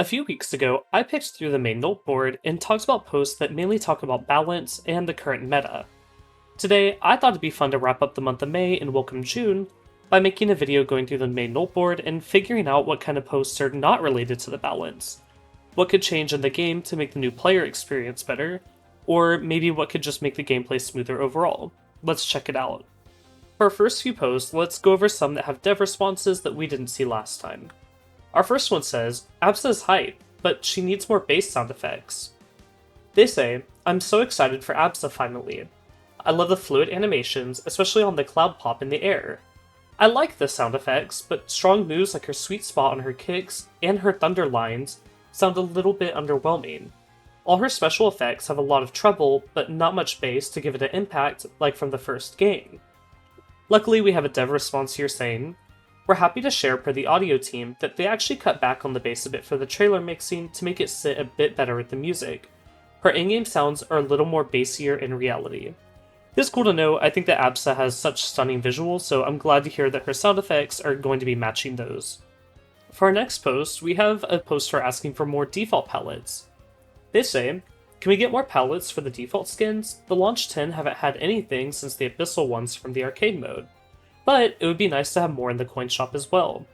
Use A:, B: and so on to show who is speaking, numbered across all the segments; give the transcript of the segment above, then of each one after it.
A: A few weeks ago, I picked through the main Nolt board and talked about posts that mainly talk about balance and the current meta. Today, I thought it'd be fun to wrap up the month of May and welcome June by making a video going through the main Nolt board and figuring out what kind of posts are not related to the balance, what could change in the game to make the new player experience better, or maybe what could just make the gameplay smoother overall. Let's check it out. For our first few posts, let's go over some that have dev responses that we didn't see last time. Our first one says, Absa is hype, but she needs more bass sound effects. They say, I'm so excited for Absa finally. I love the fluid animations, especially on the cloud pop in the air. I like the sound effects, but strong moves like her sweet spot on her kicks and her thunder lines sound a little bit underwhelming. All her special effects have a lot of treble, but not much bass to give it an impact like from the first game. Luckily, we have a dev response here saying, we're happy to share per the audio team that they actually cut back on the bass a bit for the trailer mixing to make it sit a bit better with the music. Her in-game sounds are a little more bassier in reality. It's cool to know. I think that Absa has such stunning visuals, so I'm glad to hear that her sound effects are going to be matching those. For our next post, we have a poster asking for more default palettes. They say, can we get more palettes for the default skins? The launch 10 haven't had anything since the Abyssal ones from the arcade mode. But it would be nice to have more in the coin shop as well.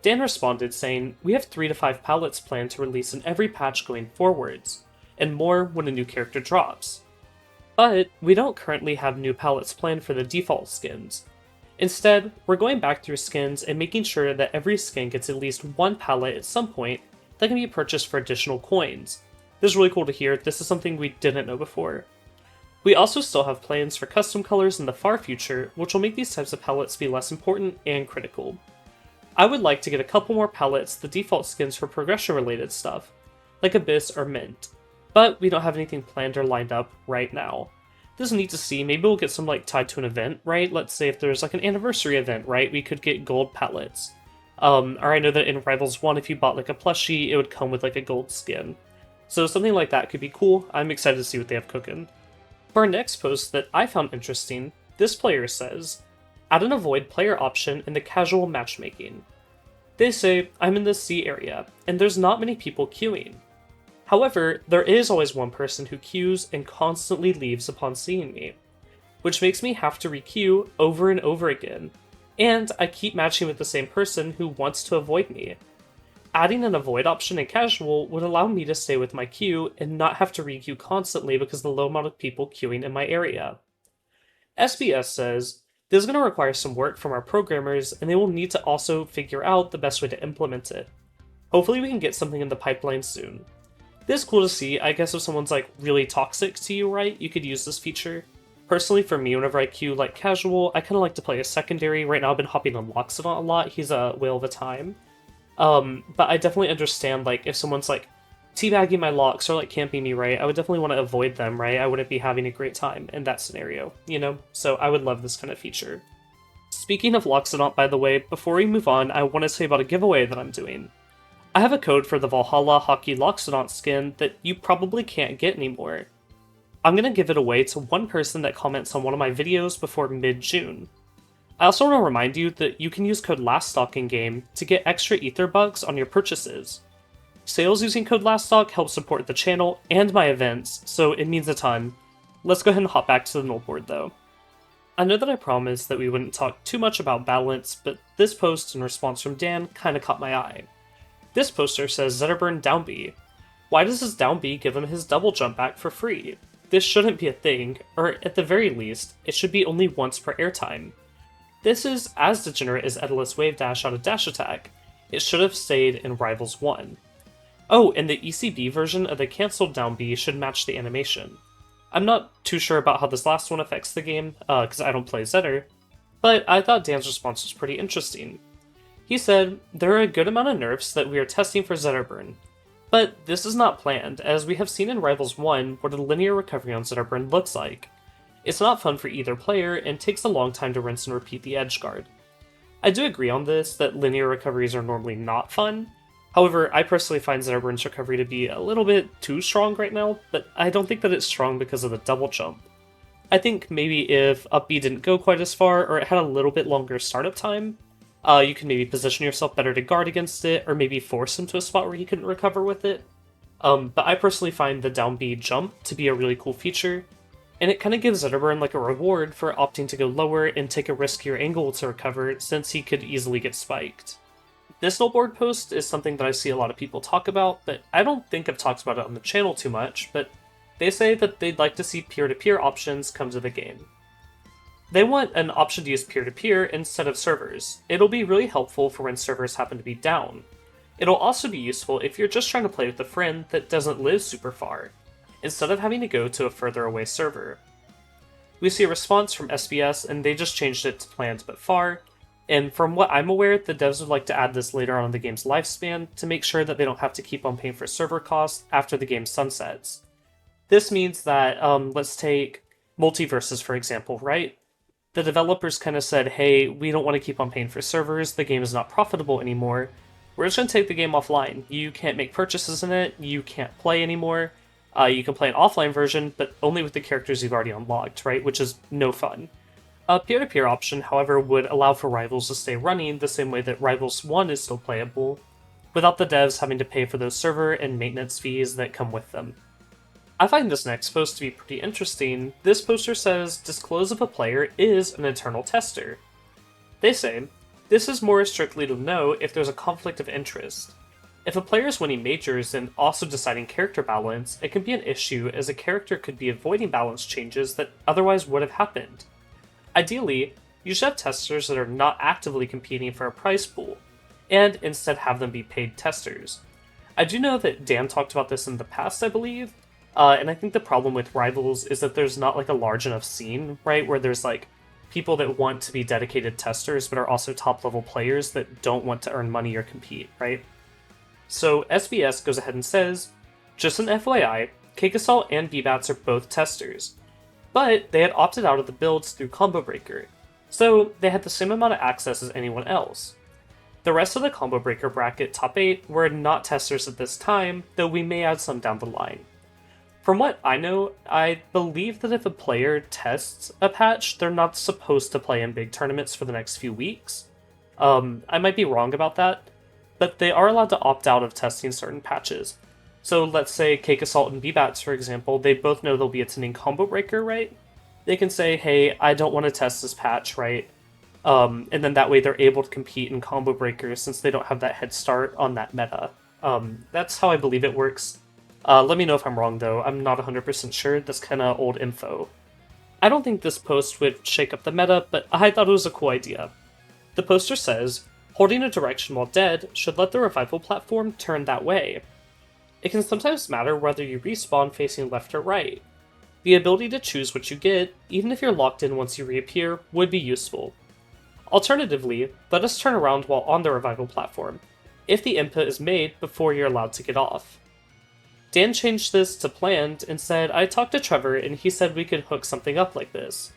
A: Dan responded saying, we have 3 to 5 palettes planned to release in every patch going forwards, and more when a new character drops. But we don't currently have new palettes planned for the default skins. Instead, we're going back through skins and making sure that every skin gets at least one palette at some point that can be purchased for additional coins. This is really cool to hear. This is something we didn't know before. We also still have plans for custom colors in the far future, which will make these types of palettes be less important and critical. I would like to get a couple more palettes, the default skins for progression related stuff, like Abyss or Mint, but we don't have anything planned or lined up right now. This is neat to see. Maybe we'll get some tied to an event, right? Let's say if there's an anniversary event, right? We could get gold palettes. Or I know that in Rivals 1, if you bought a plushie, it would come with a gold skin. So something like that could be cool. I'm excited to see what they have cooking. For our next post that I found interesting, this player says, add an avoid player option in the casual matchmaking. They say, I'm in the C area, and there's not many people queuing. However, there is always one person who queues and constantly leaves upon seeing me, which makes me have to requeue over and over again, and I keep matching with the same person who wants to avoid me. Adding an avoid option in casual would allow me to stay with my queue and not have to re-queue constantly because of the low amount of people queuing in my area. SBS says, this is going to require some work from our programmers and they will need to also figure out the best way to implement it. Hopefully we can get something in the pipeline soon. This is cool to see. I guess if someone's really toxic to you, right, you could use this feature. Personally, for me, whenever I queue casual, I kind of like to play a secondary. Right now I've been hopping on Loxodon a lot. He's a whale of a time. But I definitely understand, if someone's, teabagging my locks or, camping me, right, I would definitely want to avoid them, right? I wouldn't be having a great time in that scenario, So I would love this kind of feature. Speaking of Loxodon, by the way, before we move on, I want to say about a giveaway that I'm doing. I have a code for the Valhalla Hockey Loxodon skin that you probably can't get anymore. I'm going to give it away to one person that comments on one of my videos before mid-June. I also want to remind you that you can use code LASTSTOCK in-game to get extra ether bucks on your purchases. Sales using code LASTSTOCK help support the channel and my events, so it means a ton. Let's go ahead and hop back to the Nolt board though. I know that I promised that we wouldn't talk too much about balance, but this post in response from Dan kinda caught my eye. This poster says Zetterburn down B. Why does his down B give him his double jump back for free? This shouldn't be a thing, or at the very least, it should be only once per airtime. This is as degenerate as Edalus Wave Dash out of Dash Attack. It should have stayed in Rivals 1. Oh, and the ECB version of the cancelled down B should match the animation. I'm not too sure about how this last one affects the game, because I don't play Zetter, but I thought Dan's response was pretty interesting. He said, there are a good amount of nerfs that we are testing for Zetterburn, but this is not planned, as we have seen in Rivals 1 what a linear recovery on Zetterburn looks like. It's not fun for either player, and takes a long time to rinse and repeat the edge guard. I do agree on this, that linear recoveries are normally not fun. However, I personally find Zetterburn's recovery to be a little bit too strong right now, but I don't think that it's strong because of the double jump. I think maybe if Up B didn't go quite as far, or it had a little bit longer startup time, You can maybe position yourself better to guard against it, or maybe force him to a spot where he couldn't recover with it. But I personally find the down B jump to be a really cool feature, and it kind of gives Zetterburn like a reward for opting to go lower and take a riskier angle to recover, since he could easily get spiked. This Nolt board post is something that I see a lot of people talk about, but I don't think I've talked about it on the channel too much, but they say that they'd like to see peer-to-peer options come to the game. They want an option to use peer-to-peer instead of servers. It'll be really helpful for when servers happen to be down. It'll also be useful if you're just trying to play with a friend that doesn't live super far, instead of having to go to a further away server. We see a response from SBS, and they just changed it to planned but far, and from what I'm aware, the devs would like to add this later on in the game's lifespan to make sure that they don't have to keep on paying for server costs after the game sunsets. This means that, let's take Multiverses for example, right? The developers kind of said, hey, we don't want to keep on paying for servers, the game is not profitable anymore, we're just going to take the game offline. You can't make purchases in it, you can't play anymore, you can play an offline version, but only with the characters you've already unlocked, right? Which is no fun. A peer-to-peer option, however, would allow for Rivals to stay running the same way that Rivals 1 is still playable, without the devs having to pay for those server and maintenance fees that come with them. I find this next post to be pretty interesting. This poster says, disclose if a player is an internal tester. They say, this is more strictly to know if there's a conflict of interest. If a player is winning majors and also deciding character balance, it can be an issue as a character could be avoiding balance changes that otherwise would have happened. Ideally, you should have testers that are not actively competing for a prize pool, and instead have them be paid testers. I do know that Dan talked about this in the past, I believe, and I think the problem with Rivals is that there's not like a large enough scene, right, where there's like people that want to be dedicated testers but are also top level players that don't want to earn money or compete, right? So SBS goes ahead and says, just an FYI, Cake Assault and BBATs are both testers, but they had opted out of the builds through Combo Breaker, so they had the same amount of access as anyone else. The rest of the Combo Breaker bracket top 8 were not testers at this time, though we may add some down the line. From what I know, I believe that if a player tests a patch, they're not supposed to play in big tournaments for the next few weeks. I might be wrong about that, but they are allowed to opt out of testing certain patches. So let's say Cake Assault and BBATs, for example, they both know they'll be attending Combo Breaker, right? They can say, hey, I don't want to test this patch, right? And then that way they're able to compete in Combo Breaker since they don't have that head start on that meta. That's how I believe it works. Let me know if I'm wrong, though. I'm not 100% sure. That's kind of old info. I don't think this post would shake up the meta, but I thought it was a cool idea. The poster says, holding a direction while dead should let the revival platform turn that way. It can sometimes matter whether you respawn facing left or right. The ability to choose what you get, even if you're locked in once you reappear, would be useful. Alternatively, let us turn around while on the revival platform, if the input is made before you're allowed to get off. Dan changed this to planned and said, I talked to Trevor and he said we could hook something up like this.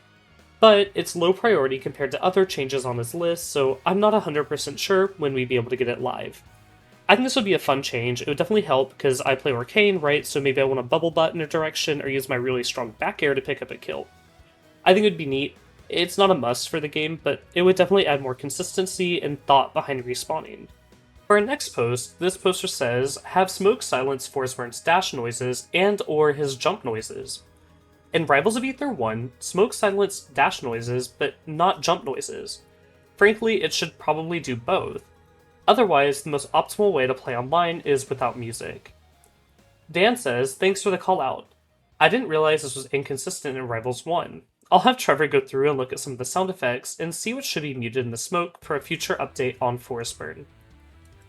A: But it's low priority compared to other changes on his list, so I'm not 100% sure when we'd be able to get it live. I think this would be a fun change. It would definitely help because I play Arcane, right? So maybe I want to bubble butt in a direction or use my really strong back air to pick up a kill. I think it would be neat. It's not a must for the game, but it would definitely add more consistency and thought behind respawning. For our next post, this poster says, have Smoke silence Forsburn's dash noises and or his jump noises. In Rivals of Aether 1, Smoke silenced dash noises, but not jump noises. Frankly, it should probably do both. Otherwise, the most optimal way to play online is without music. Dan says, thanks for the call out. I didn't realize this was inconsistent in Rivals 1. I'll have Trevor go through and look at some of the sound effects and see what should be muted in the smoke for a future update on Forsburn.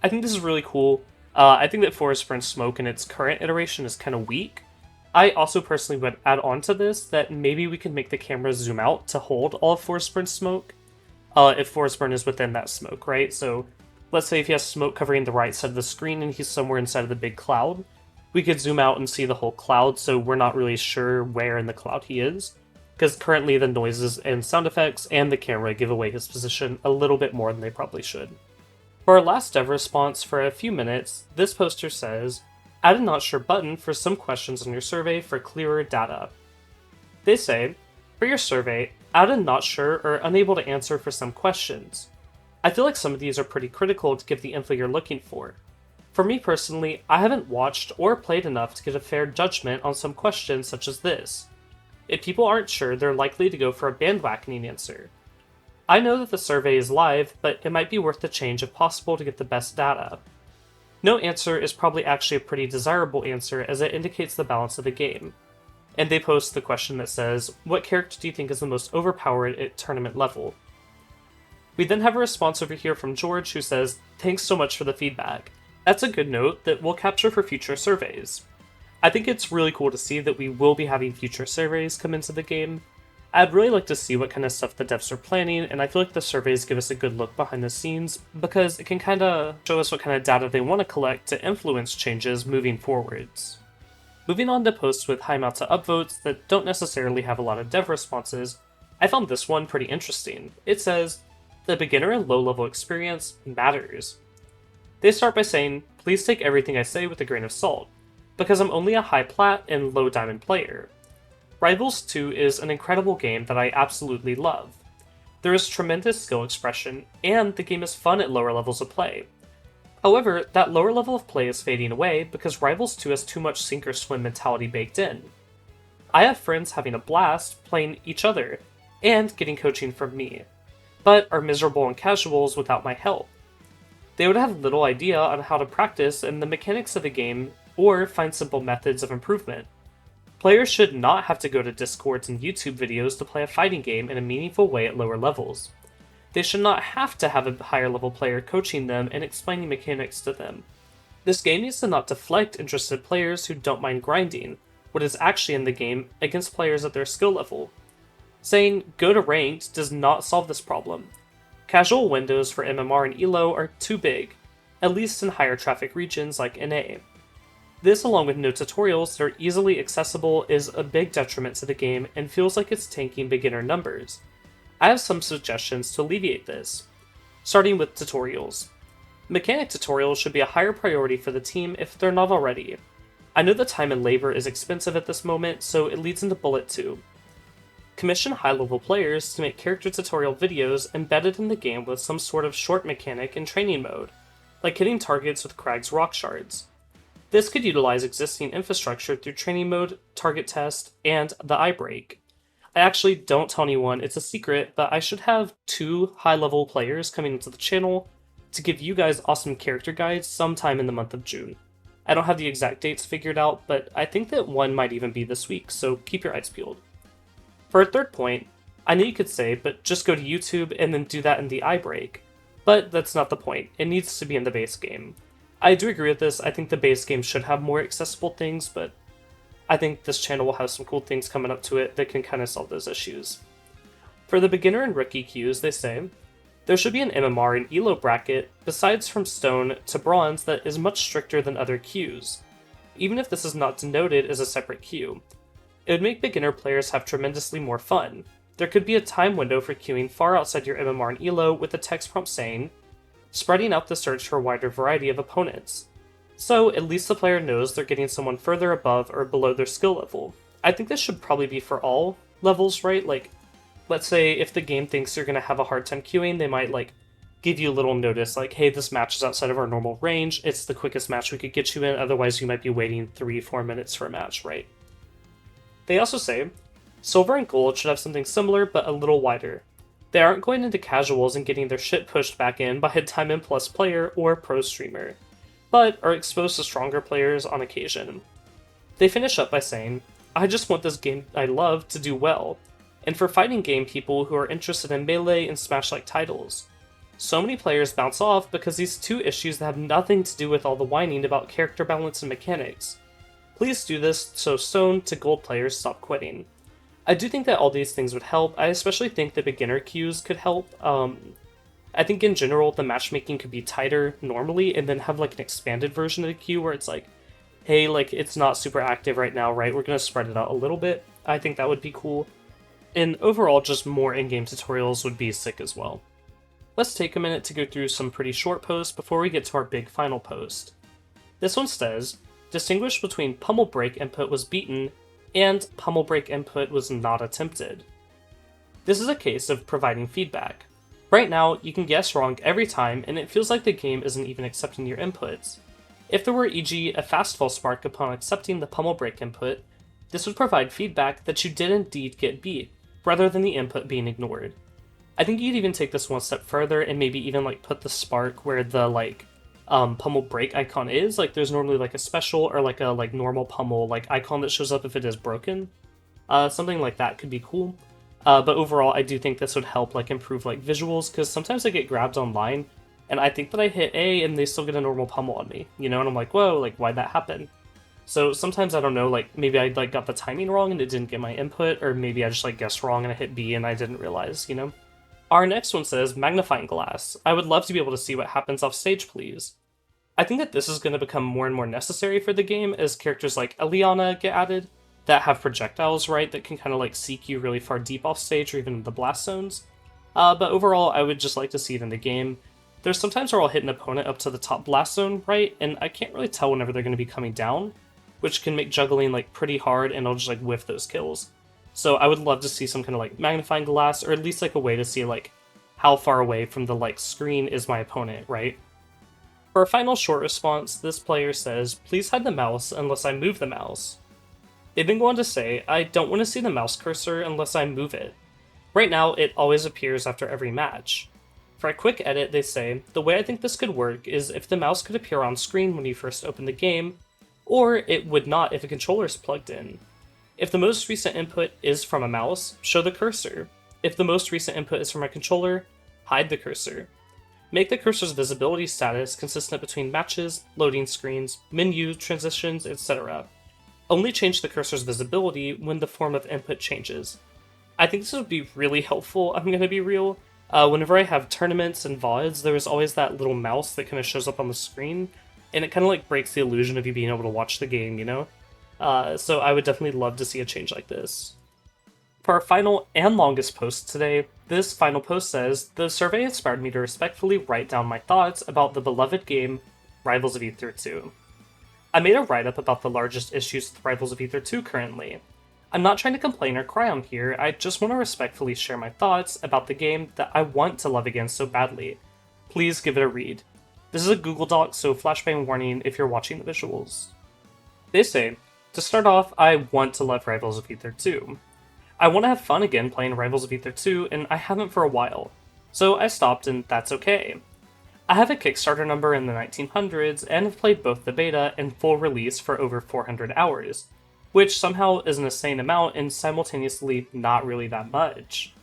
A: I think this is really cool. I think that Forsburn's smoke in its current iteration is kind of weak. I also personally would add on to this that maybe we can make the camera zoom out to hold all of Forsburn's smoke, if Forsburn is within that smoke, right? So let's say if he has smoke covering the right side of the screen and he's somewhere inside of the big cloud, we could zoom out and see the whole cloud so we're not really sure where in the cloud he is, because currently the noises and sound effects and the camera give away his position a little bit more than they probably should. For our last dev response for a few minutes, this poster says, add a not sure button for some questions on your survey for clearer data. They say, for your survey, add a not sure or unable to answer for some questions. I feel like some of these are pretty critical to give the info you're looking for. For me personally, I haven't watched or played enough to get a fair judgment on some questions such as this. If people aren't sure, they're likely to go for a bandwagoning answer. I know that the survey is live, but it might be worth the change if possible to get the best data. No answer is probably actually a pretty desirable answer as it indicates the balance of the game. And they post the question that says, what character do you think is the most overpowered at tournament level? We then have a response over here from George who says, thanks so much for the feedback. That's a good note that we'll capture for future surveys. I think it's really cool to see that we will be having future surveys come into the game. I'd really like to see what kind of stuff the devs are planning, and I feel like the surveys give us a good look behind the scenes because it can kind of show us what kind of data they want to collect to influence changes moving forwards. Moving on to posts with high amounts of upvotes that don't necessarily have a lot of dev responses, I found this one pretty interesting. It says, the beginner and low-level experience matters. They start by saying, please take everything I say with a grain of salt, because I'm only a high plat and low diamond player. Rivals 2 is an incredible game that I absolutely love. There is tremendous skill expression, and the game is fun at lower levels of play. However, that lower level of play is fading away because Rivals 2 has too much sink or swim mentality baked in. I have friends having a blast playing each other, and getting coaching from me, but are miserable in casuals without my help. They would have little idea on how to practice and the mechanics of the game, or find simple methods of improvement. Players should not have to go to Discords and YouTube videos to play a fighting game in a meaningful way at lower levels. They should not have to have a higher level player coaching them and explaining mechanics to them. This game needs to not deflect interested players who don't mind grinding what is actually in the game against players at their skill level. Saying go to ranked does not solve this problem. Casual windows for MMR and ELO are too big, at least in higher traffic regions like NA. This, along with no tutorials that are easily accessible, is a big detriment to the game and feels like it's tanking beginner numbers. I have some suggestions to alleviate this. Starting with tutorials. Mechanic tutorials should be a higher priority for the team if they're not already. I know the time and labor is expensive at this moment, so it leads into bullet 2. Commission high-level players to make character tutorial videos embedded in the game with some sort of short mechanic in training mode, like hitting targets with Crag's rock shards. This could utilize existing infrastructure through training mode, target test, and the eye break. I actually don't tell anyone, it's a secret, but I should have 2 high-level players coming into the channel to give you guys awesome character guides sometime in the month of June. I don't have the exact dates figured out, but I think that one might even be this week, so keep your eyes peeled. For a third point, I know you could say, but just go to YouTube and then do that in the eye break. But that's not the point, it needs to be in the base game. I do agree with this. I think the base game should have more accessible things, but I think this channel will have some cool things coming up to it that can kind of solve those issues. For the beginner and rookie queues, they say, there should be an MMR and ELO bracket, besides from stone to bronze, that is much stricter than other queues, even if this is not denoted as a separate queue. It would make beginner players have tremendously more fun. There could be a time window for queuing far outside your MMR and ELO with a text prompt saying, spreading out the search for a wider variety of opponents. So at least the player knows they're getting someone further above or below their skill level. I think this should probably be for all levels, right? Like, let's say if the game thinks you're going to have a hard time queuing, they might give you a little notice like, hey, this match is outside of our normal range, it's the quickest match we could get you in, otherwise you might be waiting 3-4 minutes for a match, right? They also say, silver and gold should have something similar but a little wider. They aren't going into casuals and getting their shit pushed back in by a Time and Plus player or pro streamer, but are exposed to stronger players on occasion. They finish up by saying, I just want this game I love to do well, and for fighting game people who are interested in melee and Smash-like titles. So many players bounce off because these 2 issues that have nothing to do with all the whining about character balance and mechanics. Please do this so stone to gold players stop quitting. I do think that all these things would help. I especially think the beginner queues could help. I think in general the matchmaking could be tighter normally and then have an expanded version of the queue where it's like, hey, it's not super active right now, right? We're going to spread it out a little bit. I think that would be cool. And overall, just more in-game tutorials would be sick as well. Let's take a minute to go through some pretty short posts before we get to our big final post. This one says, distinguish between pummel break input was beaten and pummel break input was not attempted. This is a case of providing feedback. Right now, you can guess wrong every time, and it feels like the game isn't even accepting your inputs. If there were, e.g., a fast fall spark upon accepting the pummel break input, this would provide feedback that you did indeed get beat, rather than the input being ignored. I think you'd even take this one step further and maybe even put the spark where the pummel break icon is. There's normally a special or a normal pummel icon that shows up if it is broken. Something like that could be cool. But overall, I do think this would help improve visuals, because sometimes I get grabbed online and I think that I hit A and they still get a normal pummel on me, and I'm like, whoa, why'd that happen? So sometimes I don't know, maybe I got the timing wrong and it didn't get my input, or maybe I just guessed wrong and I hit B and I didn't realize. Our next one says Magnifying Glass. I would love to be able to see what happens off stage, please. I think that this is going to become more and more necessary for the game as characters like Eliana get added that have projectiles, right, that can kind of seek you really far deep off stage or even in the blast zones. But overall, I would just like to see it in the game. There's sometimes where I'll hit an opponent up to the top blast zone, right, and I can't really tell whenever they're going to be coming down, which can make juggling pretty hard, and I'll just whiff those kills. So I would love to see some kind of magnifying glass, or at least a way to see how far away from the screen is my opponent, right? For a final short response, this player says, please hide the mouse unless I move the mouse. They've been going to say, I don't want to see the mouse cursor unless I move it. Right now, it always appears after every match. For a quick edit, they say, the way I think this could work is if the mouse could appear on screen when you first open the game, or it would not if a controller is plugged in. If the most recent input is from a mouse, show the cursor. If the most recent input is from a controller, hide the cursor. Make the cursor's visibility status consistent between matches, loading screens, menu, transitions, etc. Only change the cursor's visibility when the form of input changes. I think this would be really helpful, I'm going to be real. Whenever I have tournaments and VODs, there is always that little mouse that kind of shows up on the screen, and it kind of breaks the illusion of you being able to watch the game, So I would definitely love to see a change like this. For our final and longest post today, this final post says, the survey inspired me to respectfully write down my thoughts about the beloved game, Rivals of Aether 2. I made a write-up about the largest issues with Rivals of Aether 2 currently. I'm not trying to complain or cry on here, I just want to respectfully share my thoughts about the game that I want to love again so badly. Please give it a read. This is a Google Doc, so flashbang warning if you're watching the visuals. They say, to start off, I want to love Rivals of Aether 2. I want to have fun again playing Rivals of Aether 2, and I haven't for a while. So I stopped, and that's okay. I have a Kickstarter number in the 1900s, and have played both the beta and full release for over 400 hours, which somehow is an insane amount and simultaneously not really that much.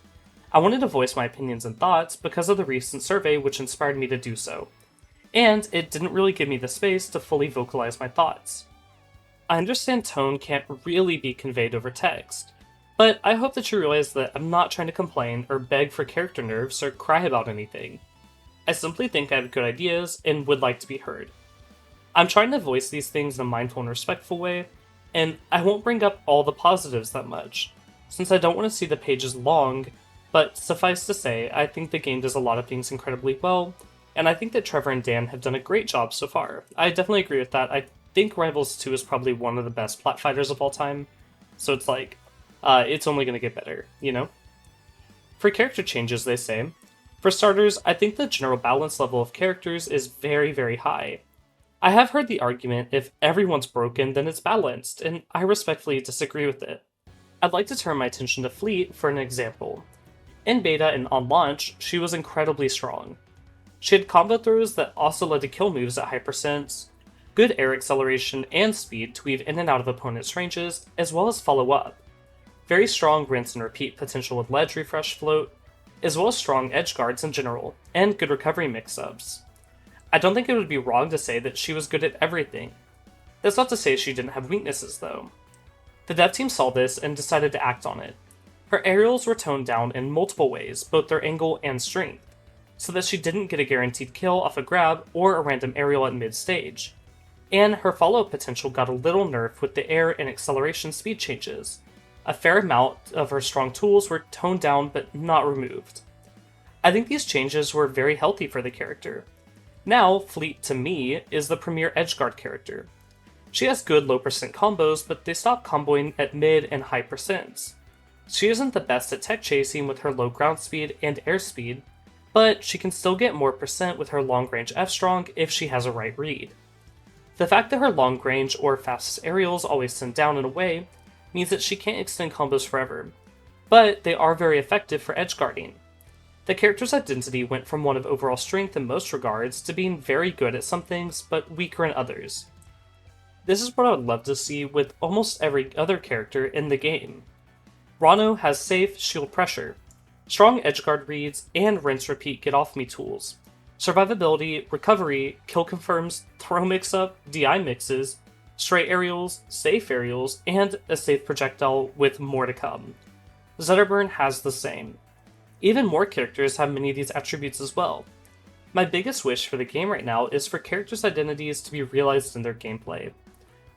A: I wanted to voice my opinions and thoughts because of the recent survey which inspired me to do so, and it didn't really give me the space to fully vocalize my thoughts. I understand tone can't really be conveyed over text, but I hope that you realize that I'm not trying to complain or beg for character nerfs or cry about anything. I simply think I have good ideas and would like to be heard. I'm trying to voice these things in a mindful and respectful way, and I won't bring up all the positives that much, since I don't want to see the pages long, but suffice to say, I think the game does a lot of things incredibly well, and I think that Trevor and Dan have done a great job so far. I definitely agree with that. I think Rivals 2 is probably one of the best plat fighters of all time, so it's it's only going to get better, For character changes, they say, for starters, I think the general balance level of characters is very, very high. I have heard the argument, if everyone's broken, then it's balanced, and I respectfully disagree with it. I'd like to turn my attention to Fleet for an example. In beta and on launch, she was incredibly strong. She had combo throws that also led to kill moves at high percents, good air acceleration and speed to weave in and out of opponents' ranges, as well as follow up. Very strong rinse and repeat potential with ledge refresh float, as well as strong edge guards in general, and good recovery mix-ups. I don't think it would be wrong to say that she was good at everything. That's not to say she didn't have weaknesses though. The dev team saw this and decided to act on it. Her aerials were toned down in multiple ways, both their angle and strength, so that she didn't get a guaranteed kill off a grab or a random aerial at mid-stage. And her follow-up potential got a little nerf with the air and acceleration speed changes. A fair amount of her strong tools were toned down but not removed. I think these changes were very healthy for the character. Now, Fleet, to me, is the premier edgeguard character. She has good low percent combos, but they stop comboing at mid and high percents. She isn't the best at tech chasing with her low ground speed and air speed, but she can still get more percent with her long-range F-Strong if she has a right read. The fact that her long-range or fastest aerials always send down and away means that she can't extend combos forever, but they are very effective for edge guarding. The character's identity went from one of overall strength in most regards to being very good at some things but weaker in others. This is what I would love to see with almost every other character in the game. Rano has safe shield pressure, strong edgeguard reads, and rinse repeat get off me tools, survivability, recovery, kill confirms, throw mix-up, DI mixes, straight aerials, safe aerials, and a safe projectile with more to come. Zetterburn has the same. Even more characters have many of these attributes as well. My biggest wish for the game right now is for characters' identities to be realized in their gameplay.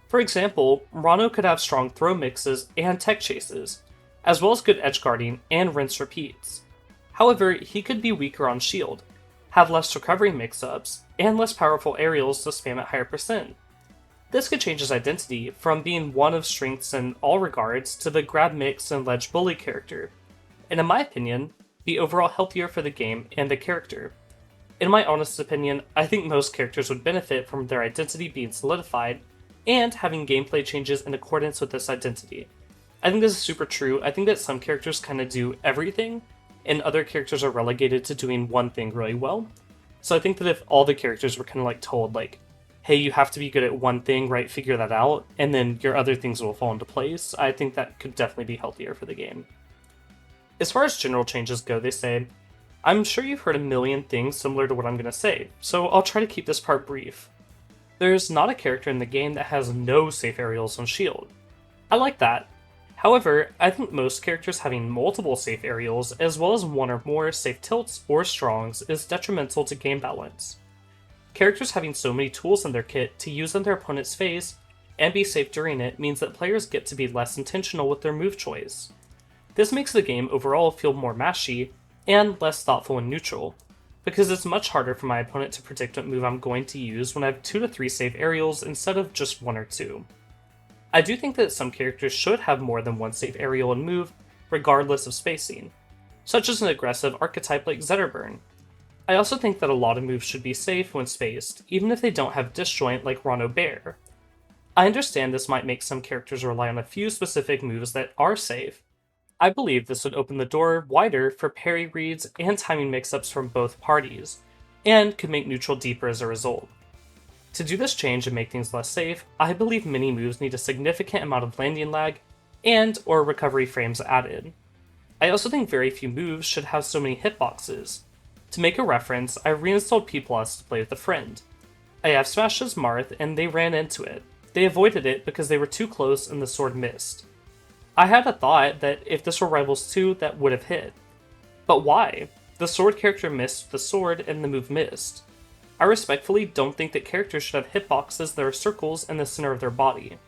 A: For example, Rano could have strong throw mixes and tech chases, as well as good edge guarding and rinse repeats. However, he could be weaker on shield, have less recovery mix-ups, and less powerful aerials to spam at higher percent. This could change his identity from being one of strengths in all regards to the grab mix and ledge bully character, and in my opinion, be overall healthier for the game and the character. In my honest opinion, I think most characters would benefit from their identity being solidified and having gameplay changes in accordance with this identity. I think this is super true. I think that some characters kind of do everything, and other characters are relegated to doing one thing really well. So I think that if all the characters were kind of like told, like, hey, you have to be good at one thing, right, figure that out, and then your other things will fall into place, I think that could definitely be healthier for the game. As far as general changes go, they say, I'm sure you've heard a million things similar to what I'm going to say, so I'll try to keep this part brief. There's not a character in the game that has no safe aerials on shield. I like that. However, I think most characters having multiple safe aerials, as well as one or more safe tilts or strongs, is detrimental to game balance. Characters having so many tools in their kit to use in their opponent's face and be safe during it means that players get to be less intentional with their move choice. This makes the game overall feel more mashy and less thoughtful and neutral, because it's much harder for my opponent to predict what move I'm going to use when I have 2 to 3 safe aerials instead of just 1 or 2. I do think that some characters should have more than one safe aerial and move, regardless of spacing, such as an aggressive archetype like Zetterburn. I also think that a lot of moves should be safe when spaced, even if they don't have disjoint like Rano Bear. I understand this might make some characters rely on a few specific moves that are safe. I believe this would open the door wider for parry reads and timing mix-ups from both parties, and could make neutral deeper as a result. To do this change and make things less safe, I believe many moves need a significant amount of landing lag and or recovery frames added. I also think very few moves should have so many hitboxes. To make a reference, I reinstalled P+ to play with a friend. I have smashed his Marth and they ran into it. They avoided it because they were too close and the sword missed. I had a thought that if this were Rivals 2, that would have hit. But why? The sword character missed with the sword and the move missed. I respectfully don't think that characters should have hitboxes that are circles in the center of their body.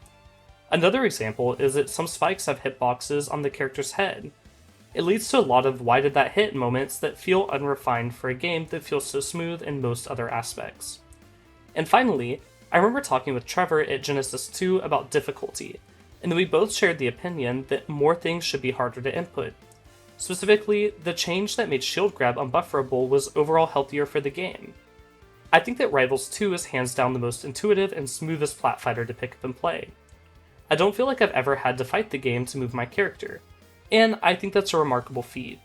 A: Another example is that some spikes have hitboxes on the character's head. It leads to a lot of why did that hit moments that feel unrefined for a game that feels so smooth in most other aspects. And finally, I remember talking with Trevor at Genesis 2 about difficulty, and then we both shared the opinion that more things should be harder to input. Specifically, the change that made shield grab unbufferable was overall healthier for the game. I think that Rivals 2 is hands down the most intuitive and smoothest plat fighter to pick up and play. I don't feel like I've ever had to fight the game to move my character, and I think that's a remarkable feat.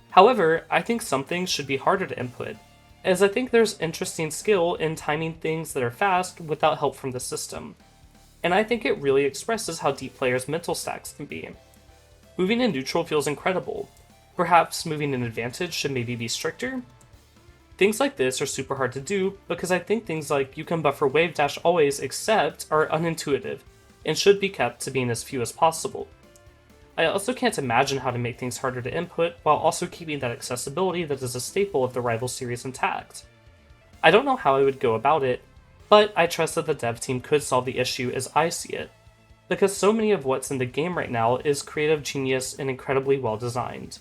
A: However, I think some things should be harder to input, as I think there's interesting skill in timing things that are fast without help from the system, and I think it really expresses how deep players' mental stacks can be. Moving in neutral feels incredible. Perhaps moving in advantage should maybe be stricter? Things like this are super hard to do because I think things like you can buffer wave dash always except are unintuitive and should be kept to being as few as possible. I also can't imagine how to make things harder to input while also keeping that accessibility that is a staple of the Rival series intact. I don't know how I would go about it, but I trust that the dev team could solve the issue as I see it, because so many of what's in the game right now is creative genius and incredibly well designed.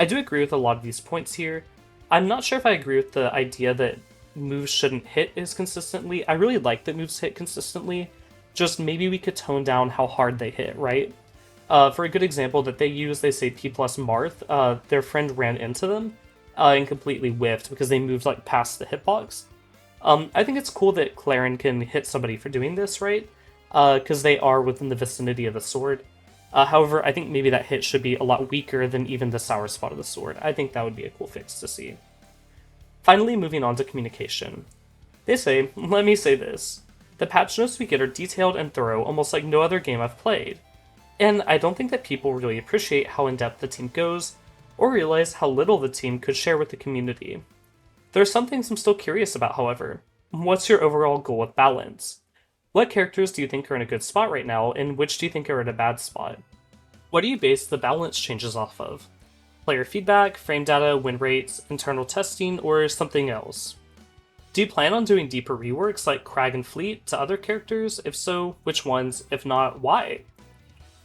A: I do agree with a lot of these points here. I'm not sure if I agree with the idea that moves shouldn't hit as consistently. I really like that moves hit consistently, just maybe we could tone down how hard they hit, right? For a good example that they use, they say P plus Marth, their friend ran into them. and completely whiffed because they moved like past the hitbox. I think it's cool that Clarin can hit somebody for doing this, right? Because they are within the vicinity of the sword. However, I think maybe that hit should be a lot weaker than even the sour spot of the sword. I think that would be a cool fix to see. Finally, moving on to communication. They say, let me say this, the patch notes we get are detailed and thorough, almost like no other game I've played. And I don't think that people really appreciate how in-depth the team goes, or realize how little the team could share with the community. There are some things I'm still curious about, however. What's your overall goal with balance? What characters do you think are in a good spot right now, and which do you think are in a bad spot? What do you base the balance changes off of? Player feedback, frame data, win rates, internal testing, or something else? Do you plan on doing deeper reworks like Crag and Fleet to other characters? If so, which ones? If not, why?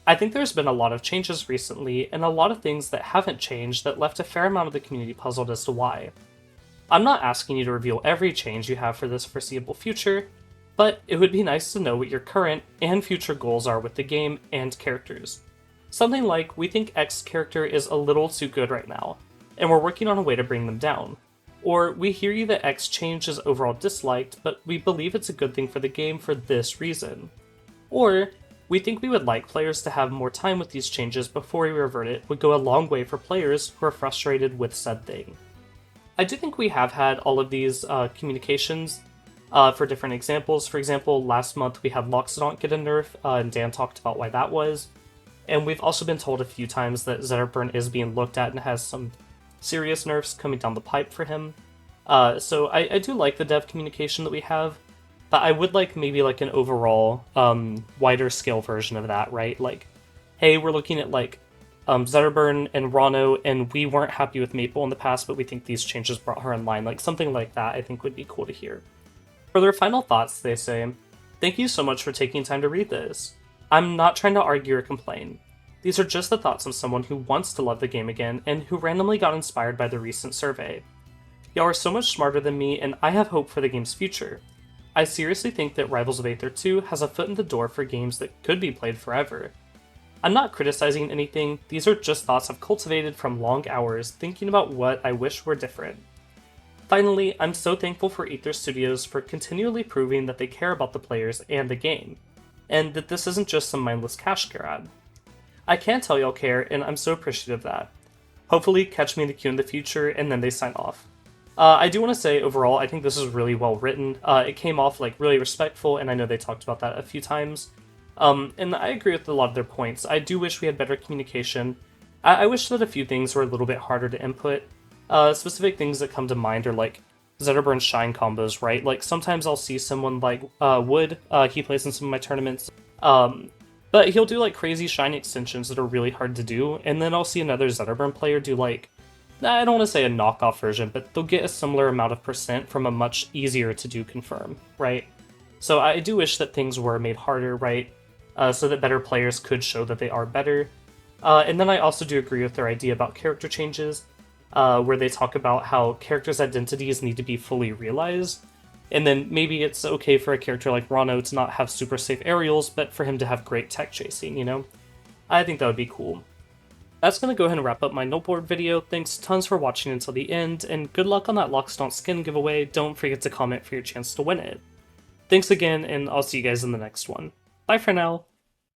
A: I think there's been a lot of changes recently, and a lot of things that haven't changed that left a fair amount of the community puzzled as to why. I'm not asking you to reveal every change you have for this foreseeable future, but it would be nice to know what your current and future goals are with the game and characters. Something like, we think X character is a little too good right now, and we're working on a way to bring them down. Or, we hear you that X change is overall disliked, but we believe it's a good thing for the game for this reason. Or, we think we would like players to have more time with these changes before we revert it would go a long way for players who are frustrated with said thing. I do think we have had all of these communications for different examples. For example, last month we had Loxodont get a nerf, and Dan talked about why that was. And we've also been told a few times that Zetterburn is being looked at and has some serious nerfs coming down the pipe for him. So I do like the dev communication that we have, but I would like maybe like an overall wider scale version of that, right? Like, hey, we're looking at like Zetterburn and Rano, and we weren't happy with Maple in the past, but we think these changes brought her in line. Like something like that I think would be cool to hear. For their final thoughts, they say, thank you so much for taking time to read this. I'm not trying to argue or complain. These are just the thoughts of someone who wants to love the game again and who randomly got inspired by the recent survey. Y'all are so much smarter than me, and I have hope for the game's future. I seriously think that Rivals of Aether 2 has a foot in the door for games that could be played forever. I'm not criticizing anything, these are just thoughts I've cultivated from long hours thinking about what I wish were different. Finally, I'm so thankful for Aether Studios for continually proving that they care about the players and the game, and that this isn't just some mindless cash grab. I can't tell y'all care, and I'm so appreciative of that. Hopefully, catch me in the queue in the future, and then they sign off. I do want to say, overall, I think this is really well written. It came off like really respectful, and I know they talked about that a few times. And I agree with a lot of their points. I do wish we had better communication. I wish that a few things were a little bit harder to input. Specific things that come to mind are like Zetterburn Shine combos, right? Like sometimes I'll see someone like Wood, he plays in some of my tournaments, but he'll do like crazy Shine extensions that are really hard to do, and then I'll see another Zetterburn player do like, I don't want to say a knockoff version, but they'll get a similar amount of percent from a much easier to do confirm, right? So I do wish that things were made harder, right? So that better players could show that they are better. And then I also do agree with their idea about character changes, where they talk about how characters' identities need to be fully realized, and then maybe it's okay for a character like Rano to not have super safe aerials, but for him to have great tech chasing, you know? I think that would be cool. That's going to go ahead and wrap up my Nolt board video. Thanks tons for watching until the end, and good luck on that Loxodont skin giveaway. Don't forget to comment for your chance to win it. Thanks again, and I'll see you guys in the next one. Bye for now.